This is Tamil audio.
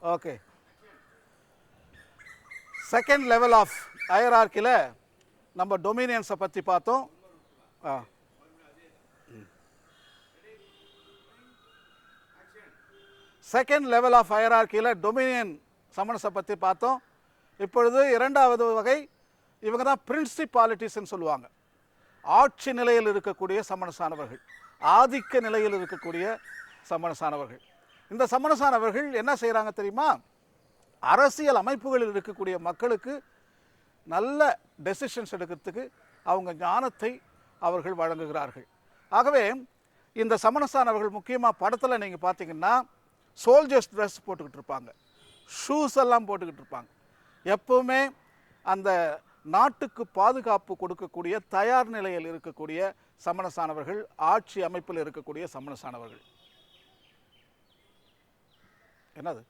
ஓகே, செகண்ட் லெவல் ஆஃப் ஹையரார்க்கியில் நம்ம டொமினியன்ஸை பற்றி பார்த்தோம். செகண்ட் லெவல் ஆஃப் ஹையரார்க்கியில் டொமினியன் சமணஸை பற்றி பார்த்தோம். இப்பொழுது இரண்டாவது வகை, இவங்க தான் பிரின்சிபாலிட்டிஸ்ன்னு சொல்லுவாங்க. ஆட்சி நிலையில் இருக்கக்கூடிய சமணசானவர்கள், ஆதிக்க நிலையில் இருக்கக்கூடிய சமணசானவர்கள். இந்த சமணசானவர்கள் என்ன செய்கிறாங்க தெரியுமா? அரசியல் அமைப்புகளில் இருக்கக்கூடிய மக்களுக்கு நல்ல டெசிஷன்ஸ் எடுக்கிறதுக்கு அவங்க ஞானத்தை அவர்கள் வழங்குகிறார்கள். ஆகவே இந்த சமணசானவர்கள் முக்கியமாக படத்தில் நீங்கள் பார்த்தீங்கன்னா சோல்ஜர்ஸ் ட்ரெஸ் போட்டுக்கிட்டு இருப்பாங்க, ஷூஸ் எல்லாம் போட்டுக்கிட்டு இருப்பாங்க. எப்பவுமே அந்த நாட்டுக்கு பாதுகாப்பு கொடுக்கக்கூடிய தயார் நிலையில் இருக்கக்கூடிய சமணசானவர்கள், ஆட்சி அமைப்பில் இருக்கக்கூடிய சமணசானவர்கள். என்னது